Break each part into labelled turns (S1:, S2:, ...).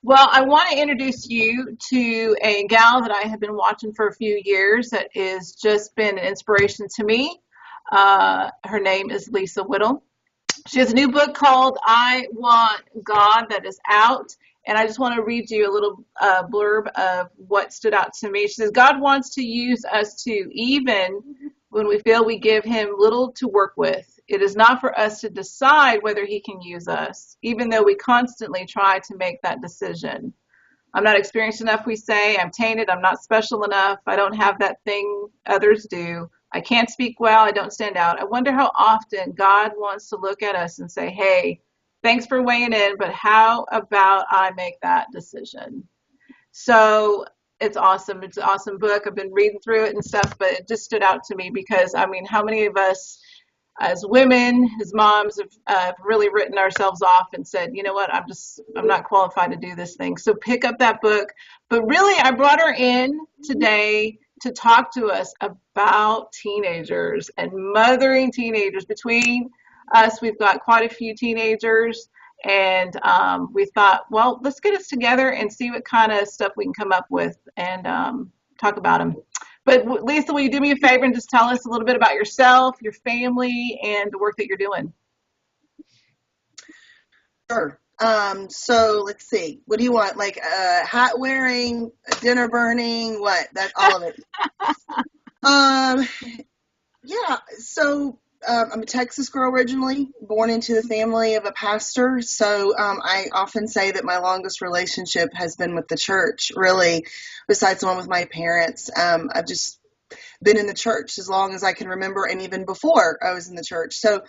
S1: Well, I want to introduce you to a gal that I have been watching for a few years that has just been an inspiration to me. Her name is Lisa Whittle. She has a new book called I Want God that is out. And I just want to read you a little blurb of what stood out to me. She says, God wants to use us too, even when we feel we give him little to work with. It is not for us to decide whether he can use us, even though we constantly try to make that decision. I'm not experienced enough, we say. I'm tainted. I'm not special enough. I don't have that thing others do. I can't speak well. I don't stand out. I wonder how often God wants to look at us and say, hey, thanks for weighing in, but how about I make that decision? So it's awesome. It's an awesome book. I've been reading through it and stuff, but it just stood out to me because, I mean, how many of us as women, as moms, have really written ourselves off and said, you know what, I'm not qualified to do this thing. So pick up that book. But really, I brought her in today to talk to us about teenagers and mothering teenagers. Between us, we've got quite a few teenagers. And we thought, well, let's get us together and see what kind of stuff we can come up with and talk about them. But Lisa, will you do me a favor and just tell us a little bit about yourself, your family, and the work that you're doing?
S2: Sure. So let's see. What do you want? Like hat wearing, dinner burning, what? That's all of it. um, yeah. So I'm a Texas girl originally, born into the family of a pastor. So I often say that my longest relationship has been with the church, really, besides the one with my parents. I've just been in the church as long as I can remember, and even before I was in the church. So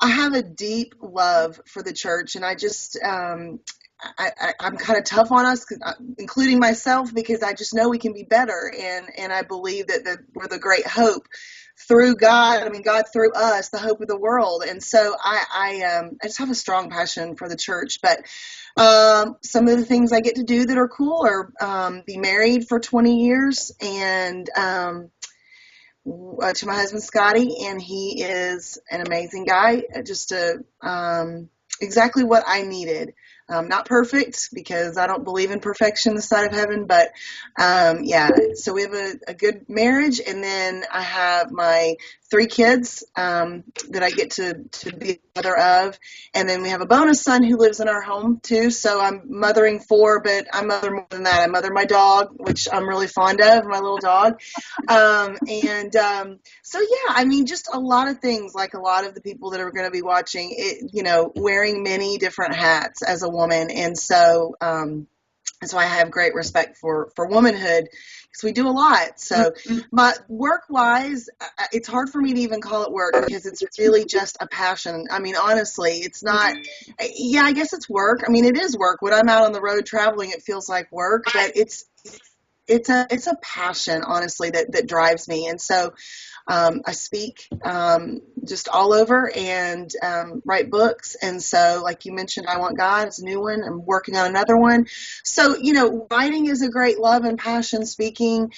S2: I have a deep love for the church, and I just I'm kind of tough on us, including myself, because I just know we can be better, and I believe that we're the great hope through God. I mean, God through us, the hope of the world. And so I just have a strong passion for the church. But some of the things I get to do that are cool are be married for 20 years and to my husband Scotty, and he is an amazing guy. Just exactly what I needed. Not perfect, because I don't believe in perfection this side of heaven, but yeah, so we have a good marriage, and then I have my 3 kids that I get to be the mother of, and then we have a bonus son who lives in our home too, so I'm mothering 4, but I mother more than that. I mother my dog, which I'm really fond of, my little dog, so yeah, I mean, just a lot of things, like a lot of the people that are going to be watching it, wearing many different hats as a woman, and so I have great respect for womanhood, because we do a lot. So my work-wise, it's hard for me to even call it work, because it's really just a passion. I mean, honestly, it's not, yeah, I guess it's work. I mean, it is work. When I'm out on the road traveling, it feels like work, but it's a passion, honestly, that drives me. And so I speak just all over and write books. And so, like you mentioned, I Want God. It's a new one. I'm working on another one. So, writing is a great love and passion. Speaking,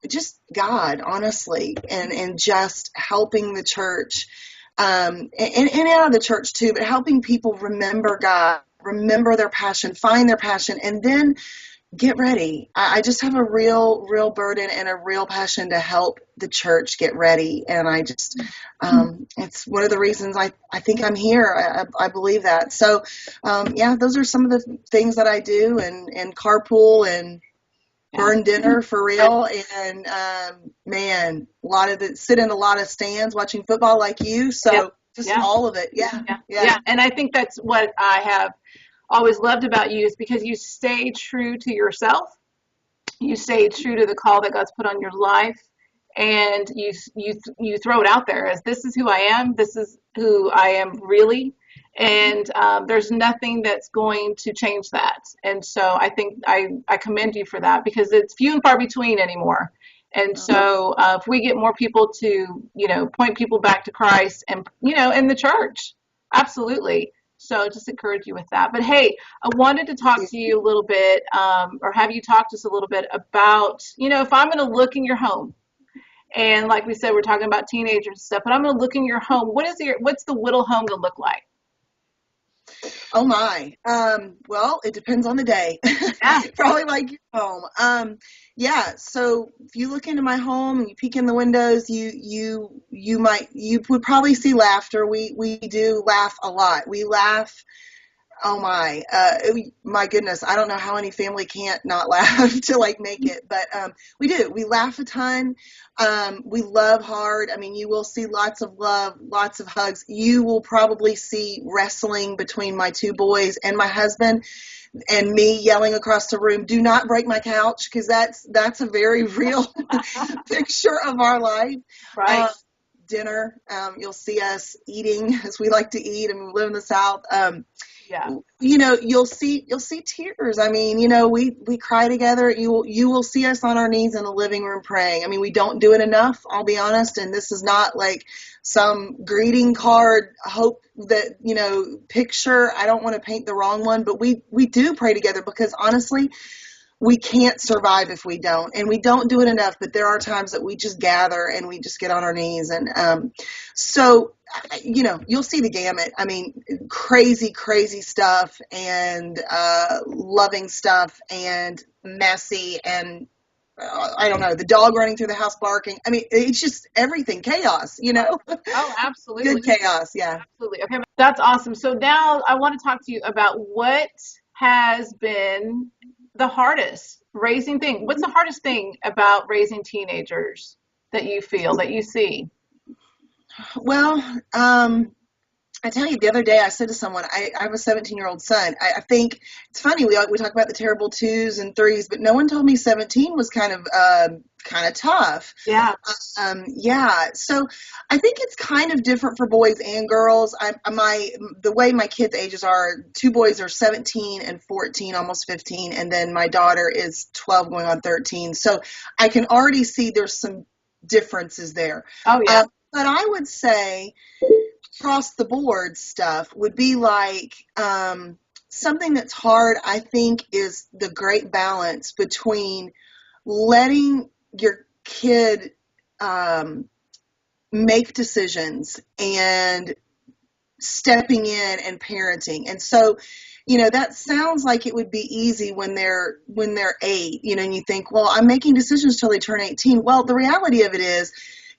S2: just God, honestly, and just helping the church and out of the church too, but helping people remember God, remember their passion, find their passion, and then get ready. I just have a real burden and a real passion to help the church get ready. And I just, it's one of the reasons I think I'm here. I believe that. So, yeah, those are some of the things that I do, and carpool and burn dinner for real. And, man, sit in a lot of stands watching football like you. So just all of it. Yeah.
S1: And I think that's what I have always loved about you, is because you stay true to yourself. You stay true to the call that God's put on your life, and you throw it out there as, this is who I am. This is who I am really. And there's nothing that's going to change that. And so I think I commend you for that, because it's few and far between anymore. And so if we get more people to, point people back to Christ and, in the church, absolutely. So just encourage you with that. But hey, I wanted to talk to you a little bit, or have you talk to us a little bit about, if I'm going to look in your home, and like we said, we're talking about teenagers and stuff, but I'm going to look in your home. What's the Whittle home going to look like?
S2: Oh my. Well, it depends on the day.
S1: Yeah.
S2: Probably like your home. Yeah. So if you look into my home and you peek in the windows, you would probably see laughter. We do laugh a lot. We laugh. Oh my goodness. I don't know how any family can't not laugh to like make it, but we do. We laugh a ton. We love hard. I mean, you will see lots of love, lots of hugs. You will probably see wrestling between my two boys and my husband, and me yelling across the room, "Do not break my couch," because that's a very real picture of our life.
S1: Right.
S2: Uh, Dinner, you'll see us eating as we like to eat, and we live in the South.
S1: Yeah.
S2: You'll see tears. I mean, we cry together. You will see us on our knees in the living room praying. I mean, we don't do it enough, I'll be honest, and this is not like some greeting card hope that, picture. I don't want to paint the wrong one, but we do pray together, because honestly, we can't survive if we don't, and we don't do it enough. But there are times that we just gather and we just get on our knees, and so you'll see the gamut. I mean, crazy stuff, and loving stuff, and messy, and I don't know, the dog running through the house barking. I mean, it's just everything, chaos.
S1: Oh, absolutely.
S2: Good chaos. Yeah.
S1: Absolutely. Okay, that's awesome. So now I want to talk to you about what has been the hardest raising thing. What's the hardest thing about raising teenagers that you feel, that you see?
S2: Well, I tell you, the other day I said to someone, I have a 17-year-old son. I think it's funny, we talk about the terrible twos and threes, but no one told me 17 was kind of tough.
S1: Yeah.
S2: Yeah, so I think it's kind of different for boys and girls. The way my kids' ages are, two boys are 17 and 14, almost 15, and then my daughter is 12 going on 13. So I can already see there's some differences there.
S1: Oh, yeah.
S2: But I would say across the board stuff would be like, something that's hard, I think, is the great balance between letting your kid make decisions and stepping in and parenting. And so, that sounds like it would be easy when they're 8, and you think, well, I'm making decisions till they turn 18. Well, the reality of it is,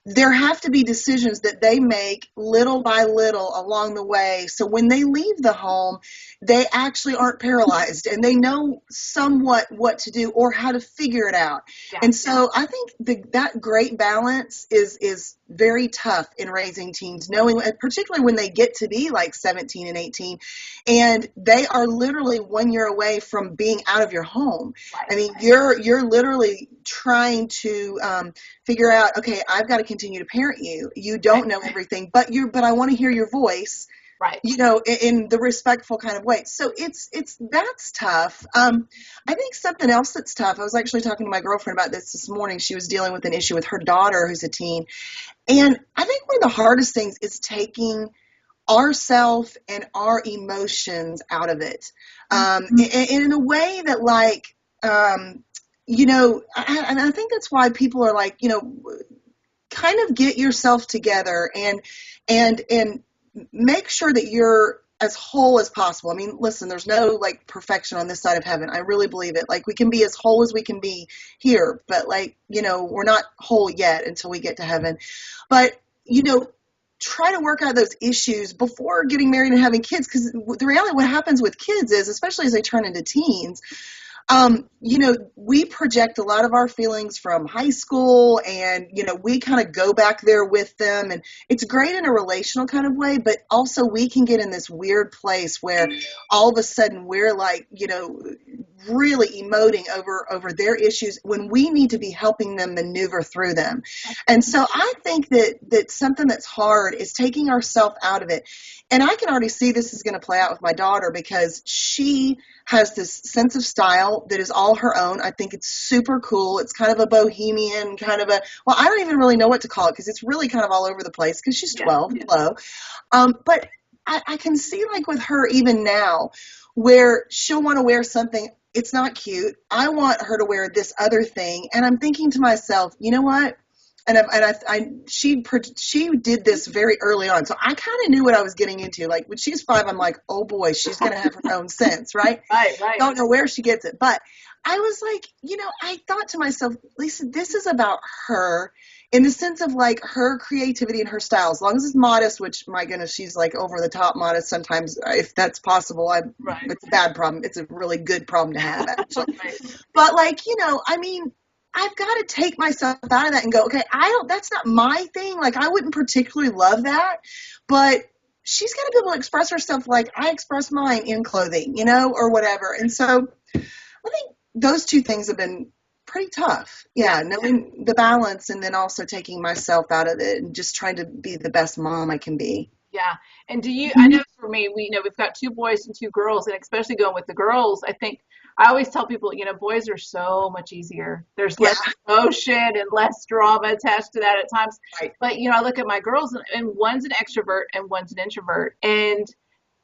S2: there have to be decisions that they make little by little along the way. So when they leave the home, they actually aren't paralyzed, and they know somewhat what to do or how to figure it out.
S1: Yeah.
S2: And so I think that great balance is very tough in raising teens, knowing, particularly when they get to be like 17 and 18, and they are literally 1 year away from being out of your home.
S1: Right.
S2: I mean, you're literally trying to figure out, okay, I've got to continue to parent you. You don't know everything, but I want to hear your voice,
S1: Right.
S2: in the respectful kind of way. So that's tough. I think something else that's tough, I was actually talking to my girlfriend about this morning. She was dealing with an issue with her daughter, who's a teen. And I think one of the hardest things is taking ourself and our emotions out of it. And in a way that, like, and I think that's why people are like, kind of get yourself together and make sure that you're as whole as possible. I mean, listen, there's no like perfection on this side of heaven. I really believe it. Like, we can be as whole as we can be here, but like, we're not whole yet until we get to heaven. But, try to work out those issues before getting married and having kids, because the reality, what happens with kids is, especially as they turn into teens, we project a lot of our feelings from high school, and, we kind of go back there with them, and it's great in a relational kind of way, but also we can get in this weird place where all of a sudden we're like, really emoting over their issues when we need to be helping them maneuver through them. And so I think that something that's hard is taking ourselves out of it. And I can already see this is going to play out with my daughter, because she has this sense of style that is all her own. I think it's super cool. It's kind of a bohemian, kind of I don't even really know what to call it, because it's really kind of all over the place, because she's 12.
S1: Yeah.
S2: Hello. But I can see, like, with her even now, where she'll want to wear something. It's not cute. I want her to wear this other thing. And I'm thinking to myself, you know what? she did this very early on, so I kind of knew what I was getting into. Like when she's 5, I'm like, oh boy, she's gonna have her own sense, right?
S1: Right, right.
S2: Don't know where she gets it, but I was like, I thought to myself, Lisa, this is about her in the sense of like her creativity and her style. As long as it's modest, which my goodness, she's like over the top modest sometimes. If that's possible,
S1: Right.
S2: it's a bad problem. It's a really good problem to have, actually.
S1: Right.
S2: But like, I mean, I've got to take myself out of that and go, okay, that's not my thing. Like, I wouldn't particularly love that, but she's got to be able to express herself like I express mine in clothing, or whatever. And so I think those two things have been pretty tough. Yeah, knowing the balance and then also taking myself out of it and just trying to be the best mom I can be.
S1: Yeah. And I know for me, we've got 2 boys and 2 girls, and especially going with the girls, I think I always tell people, boys are so much easier. There's less emotion and less drama attached to that at times.
S2: Right.
S1: But, I look at my girls, and one's an extrovert and one's an introvert. And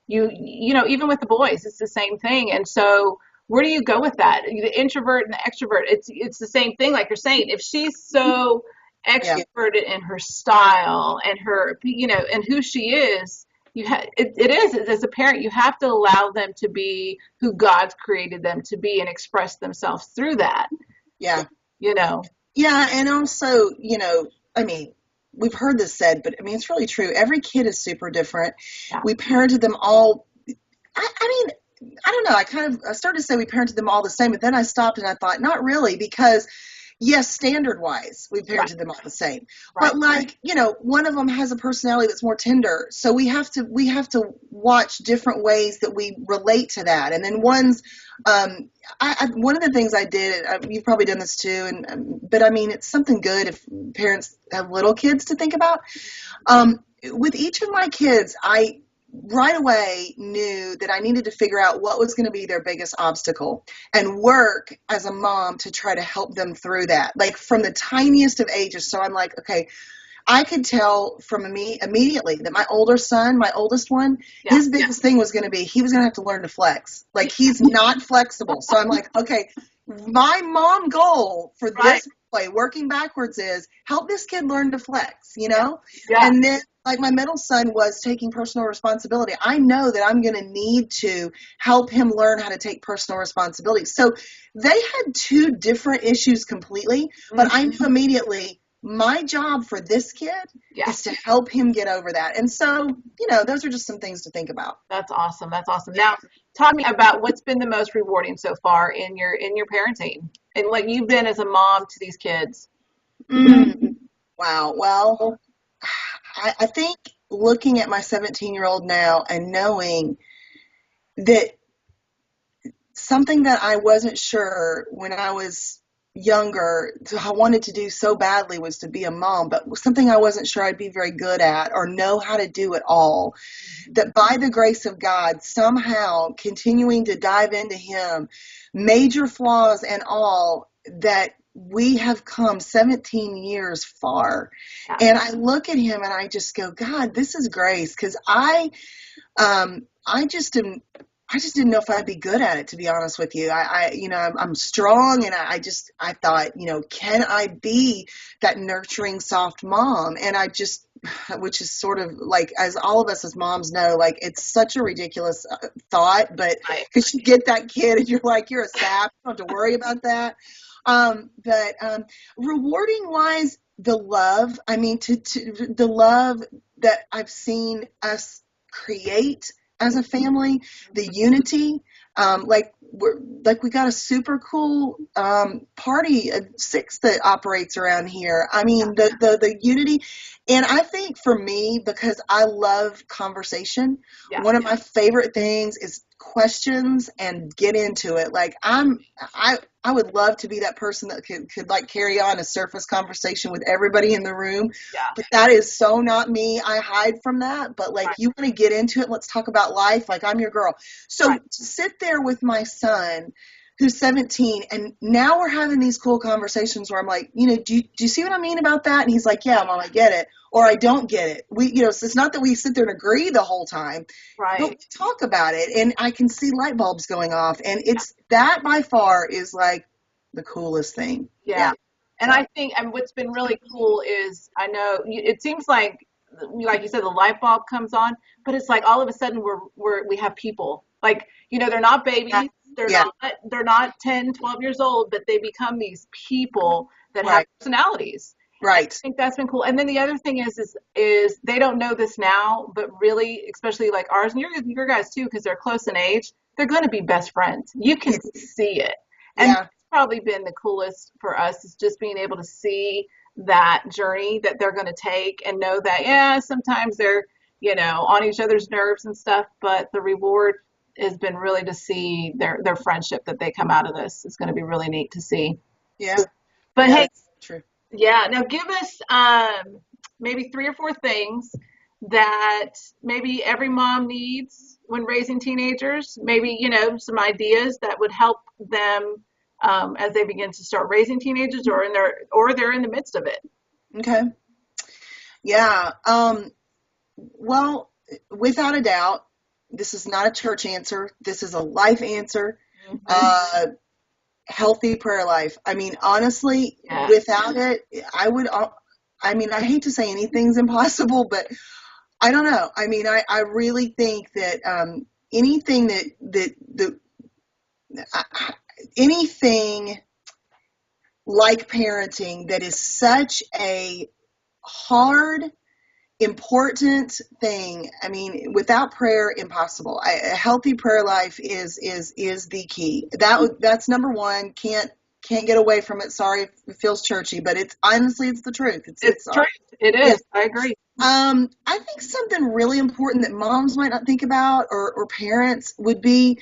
S1: even with the boys, it's the same thing. And so where do you go with that? The introvert and the extrovert, it's the same thing. Like you're saying, if she's so extroverted in her style and her, and who she is, it is, as a parent, you have to allow them to be who God's created them to be and express themselves through that.
S2: Yeah.
S1: Yeah.
S2: And also, I mean, we've heard this said, but I mean, it's really true. Every kid is super different.
S1: Yeah.
S2: We parented them all. I mean, I don't know. I started to say we parented them all the same, but then I stopped and I thought, not really, because yes, standard wise, we parented them all the same.
S1: Right.
S2: But like, one of them has a personality that's more tender. So we have to watch different ways that we relate to that. And then one of the things I did, you've probably done this too, but I mean, it's something good if parents have little kids to think about. With each of my kids, I right away knew that I needed to figure out what was going to be their biggest obstacle and work as a mom to try to help them through that, like from the tiniest of ages. So I'm like, okay, I could tell from me immediately that my oldest one, his biggest thing was going to be he was going to have to learn to flex. Like he's not flexible. So I'm like, okay, my mom goal for this play, working backwards, is help this kid learn to flex, Yeah. And then like my middle son was taking personal responsibility. I know that I'm going to need to help him learn how to take personal responsibility. So they had 2 different issues completely, but I knew immediately my job for this kid is to help him get over that. And so, those are just some things to think about.
S1: That's awesome. That's awesome. Now, talk to me about what's been the most rewarding so far in your parenting and what you've been as a mom to these kids.
S2: Wow. Well, I think looking at my 17-year-old now and knowing that something that I wasn't sure when I was younger, I wanted to do so badly was to be a mom, but something I wasn't sure I'd be very good at or know how to do at all, that by the grace of God, somehow continuing to dive into Him, major flaws and all, that we have come 17 years far. Yeah. And I look at Him and I just go, God, this is grace. Because I just didn't know if I'd be good at it, to be honest with you. I'm strong, and I thought, can I be that nurturing, soft mom? And which is sort of like, as all of us as moms know, like it's such a ridiculous thought, but because you get that kid and you're like, you're a sap, you don't have to worry about that. But rewarding wise, the love, the love that I've seen us create as a family, the unity, we got a super cool party at 6 that operates around here. I mean, the unity. And I think for me, because I love conversation, one of my favorite things is questions and get into it. Like I would love to be that person that could like carry on a surface conversation with everybody in the room. Yeah. But that is so not me. I hide from that. But like, you want to get into it. Let's talk about life. Like, I'm your girl. So to sit there with my son, who's 17, and now we're having these cool conversations where I'm like, do you see what I mean about that? And he's like, yeah, Mom, I get it. Or I don't get it. So it's not that we sit there and agree the whole time, but we talk about it, and I can see light bulbs going off, and that by far is like the coolest thing.
S1: Yeah. And I think, and what's been really cool is I know it seems like you said, the light bulb comes on, but it's like all of a sudden we have people. Like, they're not
S2: Yeah.
S1: babies. They're
S2: Yeah.
S1: not they're not 10, 12 years old, but they become these people that have
S2: Right.
S1: personalities. And I
S2: Right.
S1: think that's been cool. And then the other thing is they don't know this now, but really, especially like ours and your guys too, because they're close in age, they're going to be best friends. You can see it. And
S2: Yeah.
S1: that's probably been the coolest for us is just being able to see that journey that they're going to take and know that, yeah, sometimes they're, on each other's nerves and stuff, but the reward has been really to see their friendship that they come out of this. It's going to be really neat to see.
S2: Yeah.
S1: But
S2: Yeah.
S1: hey,
S2: That's true.
S1: yeah, now give us maybe three or four things that maybe every mom needs when raising teenagers. Maybe, some ideas that would help them as they begin to start raising teenagers or they're in the midst of it.
S2: Okay. Yeah. Well, without a doubt, this is not a church answer. This is a life answer.
S1: Mm-hmm.
S2: Uh, Healthy prayer life. I mean, honestly,
S1: Yeah.
S2: without it, I mean, I hate to say anything's impossible, but I don't know. I mean, I really think that anything anything like parenting that is such a hard, important thing. I mean, without prayer, impossible. A healthy prayer life is the key. That's number one. Can't get away from it. Sorry if it feels churchy, but it's honestly it's the truth.
S1: It's true. It
S2: Yeah.
S1: is. I agree.
S2: I think something really important that moms might not think about or parents would be,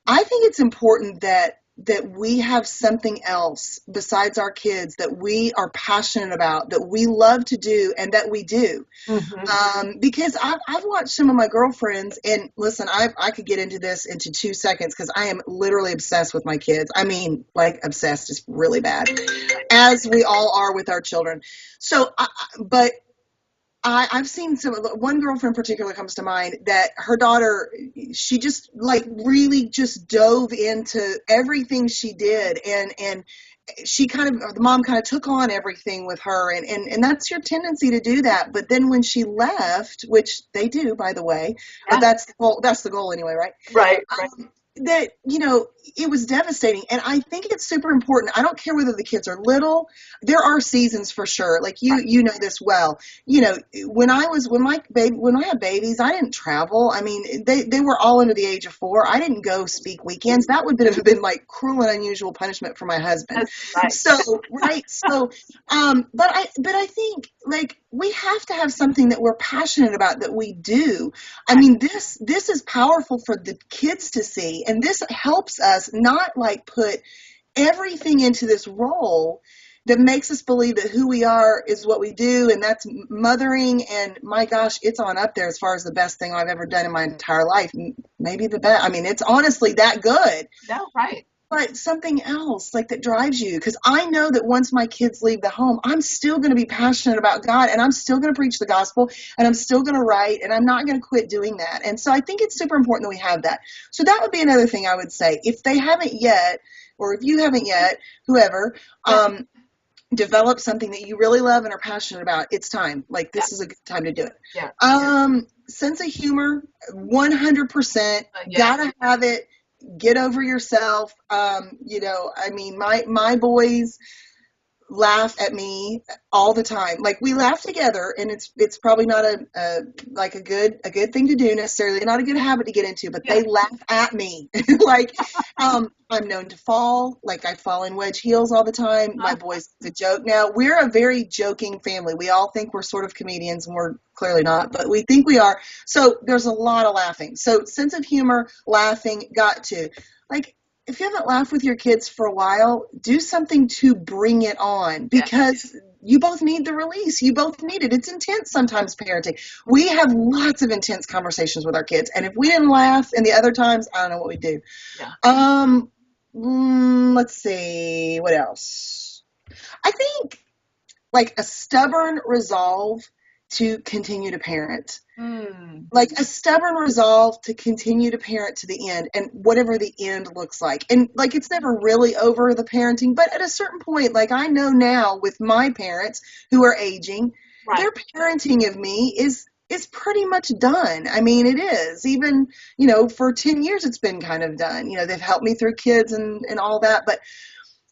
S2: I think it's important that we have something else besides our kids that we are passionate about, that we love to do, and that we do.
S1: Mm-hmm.
S2: Because I've watched some of my girlfriends, and listen, I could get into this into 2 seconds because I am literally obsessed with my kids. I mean, like obsessed is really bad, as we all are with our children. So, but I've seen one girlfriend in particular comes to mind that her daughter, she just like really just dove into everything she did. And she the mom kind of took on everything with her. And that's your tendency to do that. But then when she left, which they do, by the way, but
S1: Yeah.
S2: that's the goal anyway, right?
S1: Right. Right.
S2: That it was devastating, and I think it's super important. I don't care whether the kids are little. There are seasons for sure, like you know this well. When I had babies, I didn't travel. I mean, they were all under the age of 4. I didn't go speak weekends. That would have been like cruel and unusual punishment for my husband.
S1: That's right.
S2: So right. So but I think like we have to have something that we're passionate about, that we do. I mean, this is powerful for the kids to see, and this helps us not like put everything into this role that makes us believe that who we are is what we do, and that's mothering. And my gosh, it's on up there as far as the best thing I've ever done in my entire life. Maybe the best. I mean, it's honestly that good.
S1: No, right.
S2: But something else like that drives you, because I know that once my kids leave the home, I'm still going to be passionate about God, and I'm still going to preach the gospel, and I'm still going to write, and I'm not going to quit doing that. And so I think it's super important that we have that. So that would be another thing I would say. If they haven't yet, or if you haven't yet, whoever, develop something that you really love and are passionate about, it's time. Like, this is a good time to do it.
S1: Yeah.
S2: Sense of humor, 100%.
S1: Yeah.
S2: Gotta have it. Get over yourself. I mean, my boys laugh at me all the time. Like, we laugh together, and it's probably not a good thing to do necessarily, not a good habit to get into, but they laugh at me. Like, I'm known to fall. Like, I fall in wedge heels all the time. My boys, it's a joke. Now, we're a very joking family. We all think we're sort of comedians, and we're clearly not, but we think we are. So there's a lot of laughing. So sense of humor, laughing, got to. Like, if you haven't laughed with your kids for a while, do something to bring it on, because you both need the release. You both need it. It's intense sometimes, parenting. We have lots of intense conversations with our kids, and if we didn't laugh in the other times, I don't know what we'd do.
S1: Yeah.
S2: Let's see. What else? I think like a stubborn resolve to continue to parent.
S1: Mm.
S2: Like a stubborn resolve to continue to parent to the end, and whatever the end looks like. And like, it's never really over, the parenting, but at a certain point, like I know now with my parents who are aging,
S1: Right.
S2: their parenting of me is pretty much done. I mean, it is. Even, for 10 years it's been kind of done. They've helped me through kids and all that, but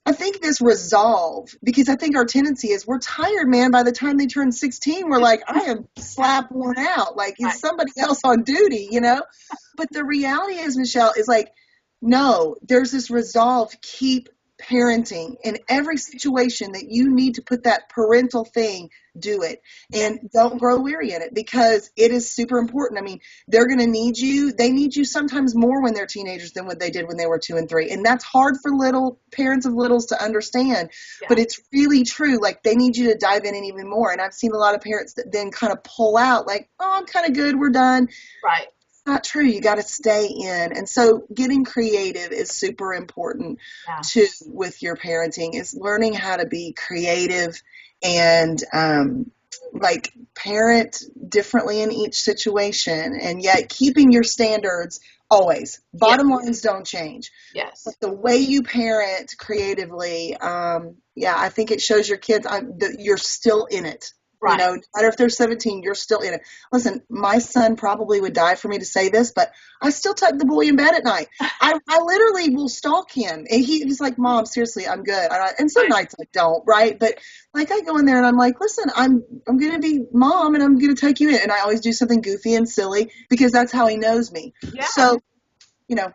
S2: I think this resolve, because I think our tendency is we're tired, man. By the time they turn 16, we're like, I am slap worn out. Like, is
S1: Right.
S2: somebody else on duty? But the reality is, Michelle, is like, no, there's this resolve. Keep parenting in every situation that you need to put that parental thing, do it.
S1: Yeah.
S2: And don't grow weary in it, because it is super important. I mean, they're going to need you. They need you sometimes more when they're teenagers than what they did when they were 2 and 3. And that's hard for little parents of littles to understand,
S1: Yeah.
S2: but it's really true. Like, they need you to dive in even more. And I've seen a lot of parents that then kind of pull out like, oh, I'm kind of good. We're done.
S1: Right.
S2: Not true. You got to stay in. And so getting creative is super important
S1: Yeah.
S2: too with your parenting, is learning how to be creative and like parent differently in each situation, and yet keeping your standards always. Bottom lines don't change.
S1: Yes.
S2: But the way you parent creatively, I think it shows your kids that you're still in it.
S1: Right.
S2: No matter if they're 17, you're still in it. Listen, my son probably would die for me to say this, but I still tuck the boy in bed at night. I literally will stalk him. And he's like, Mom, seriously, I'm good. And some nights I don't, right? But like, I go in there and I'm like, listen, I'm going to be mom and I'm going to take you in. And I always do something goofy and silly because that's how he knows me.
S1: Yeah.
S2: So,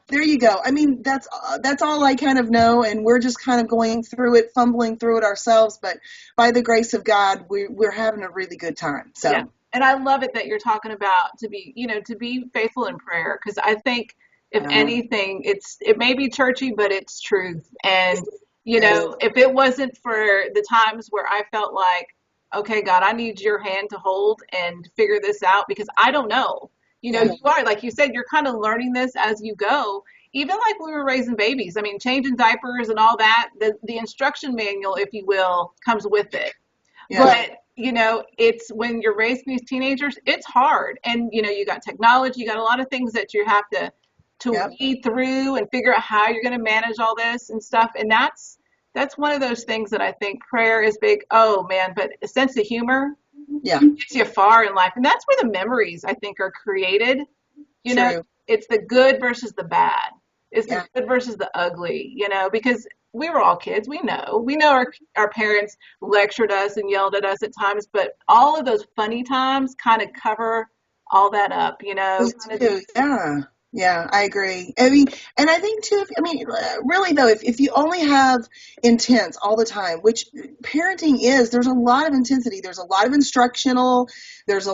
S2: there you go. I mean, that's all I kind of know, and we're just kind of going through it, fumbling through it ourselves. But by the grace of God, we're having a really good time. So,
S1: yeah. And I love it that you're talking about to be faithful in prayer, because I think if anything, it may be churchy, but it's truth. And if it wasn't for the times where I felt like, okay, God, I need your hand to hold and figure this out, because I don't know. You are, like you said, you're kind of learning this as you go. Even like we were raising babies. I mean, changing diapers and all that, the instruction manual, if you will, comes with it. Yeah. But, it's when you're raising these teenagers, it's hard. And, you got technology, you got a lot of things that you have to weed through and figure out how you're going to manage all this and stuff. And that's one of those things that I think prayer is big. Oh, man, but a sense of humor.
S2: Yeah.
S1: Gets you far in life. And that's where the memories, I think, are created. It's the good versus the bad. It's the good versus the ugly, because we were all kids. We know our parents lectured us and yelled at us at times, but all of those funny times kind of cover all that up,
S2: Yeah, I agree. I mean, and I think too, really though, if you only have intense all the time, which parenting is, there's a lot of intensity, there's a lot of instructional, there's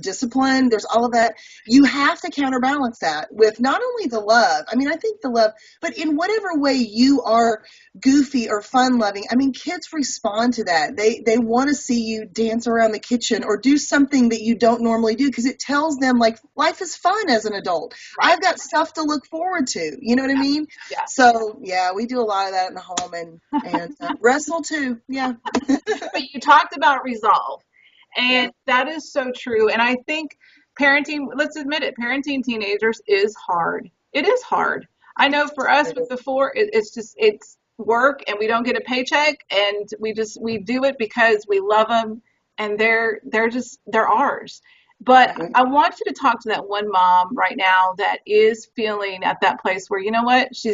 S2: discipline, there's all of that. You have to counterbalance that with not only the love, I think the love, but in whatever way you are goofy or fun loving. Kids respond to that. They want to see you dance around the kitchen or do something that you don't normally do, because it tells them like life is fun as an adult. Right. I've got stuff to look forward to. You know what I mean?
S1: Yeah.
S2: So we do a lot of that in the home, and wrestle too. Yeah.
S1: But you talked about resolve, and that is so true. And I think parenting, let's admit it, parenting teenagers is hard. It is hard. I know for us with the 4, it's work, and we don't get a paycheck, and we do it because we love them, and they're ours. But I want you to talk to that one mom right now that is feeling at that place where, you know what, she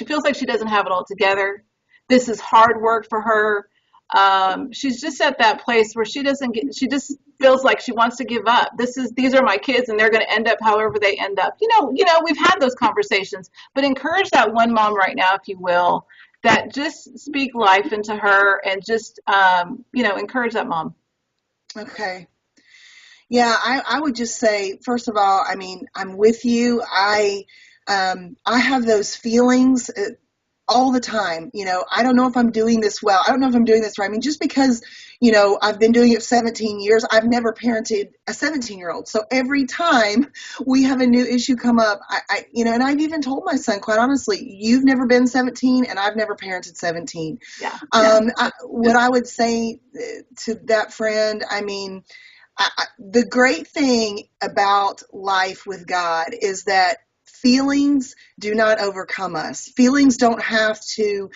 S1: feels like she doesn't have it all together. This is hard work for her. She's just at that place where she just feels like she wants to give up. These are my kids, and they're going to end up however they end up. We've had those conversations, but encourage that one mom right now, if you will, that just speak life into her and just, encourage that mom.
S2: Okay. Yeah, I would just say, first of all, I'm with you. I have those feelings all the time. I don't know if I'm doing this well. I don't know if I'm doing this right. I mean, just because, I've been doing it 17 years, I've never parented a 17-year-old. So every time we have a new issue come up, and I've even told my son, quite honestly, you've never been 17 and I've never parented 17.
S1: Yeah.
S2: What I would say to that friend, I mean, the great thing about life with God is that feelings do not overcome us. Feelings don't have to,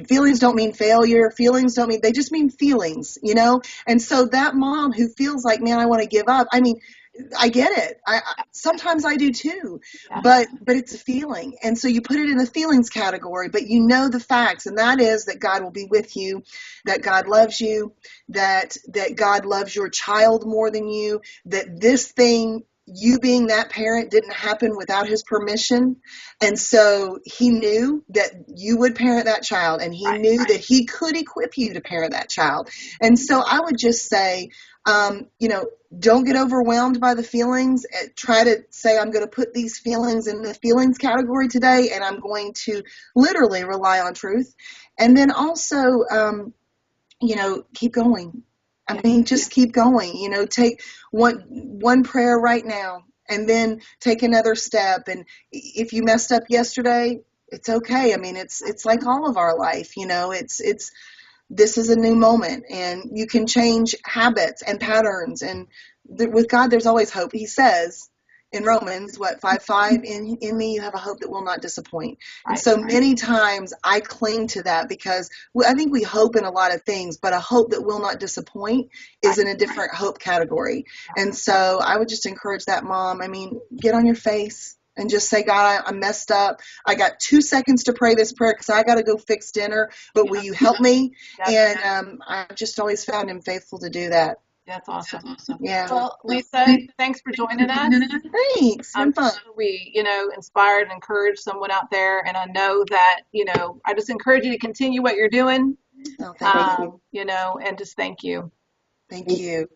S2: feelings don't mean failure. Feelings don't mean, they just mean feelings, And so that mom who feels like, man, I want to give up. I mean, I get it. Sometimes I do too,
S1: Yeah.
S2: but it's a feeling. And so you put it in the feelings category, but you know the facts, and that is that God will be with you, that God loves you, that God loves your child more than you, that this thing, you being that parent, didn't happen without his permission. And so he knew that you would parent that child, and he knew that he could equip you to parent that child. And so I would just say, don't get overwhelmed by the feelings. Try to say, I'm going to put these feelings in the feelings category today, and I'm going to literally rely on truth. And then also, keep going. I mean, just keep going. Take one prayer right now, and then take another step. And if you messed up yesterday, it's okay. I mean, it's like all of our life. This is a new moment, and you can change habits and patterns. And with God, there's always hope. He says in Romans, 5:5, in me you have a hope that will not disappoint. And so many times I cling to that, because I think we hope in a lot of things, but a hope that will not disappoint is in a different hope category. And so I would just encourage that mom. I mean, get on your face and just say, God, I messed up. I got 2 seconds to pray this prayer because I got to go fix dinner, but will you help me? And I've just always found him faithful to do that.
S1: That's awesome.
S2: Yeah.
S1: Well, Lisa, thanks for joining us.
S2: Thanks.
S1: I'm
S2: fun.
S1: sure we, inspired and encouraged someone out there. And I know that, I just encourage you to continue what you're doing,
S2: Oh, thank you.
S1: and just thank you.
S2: Thank you.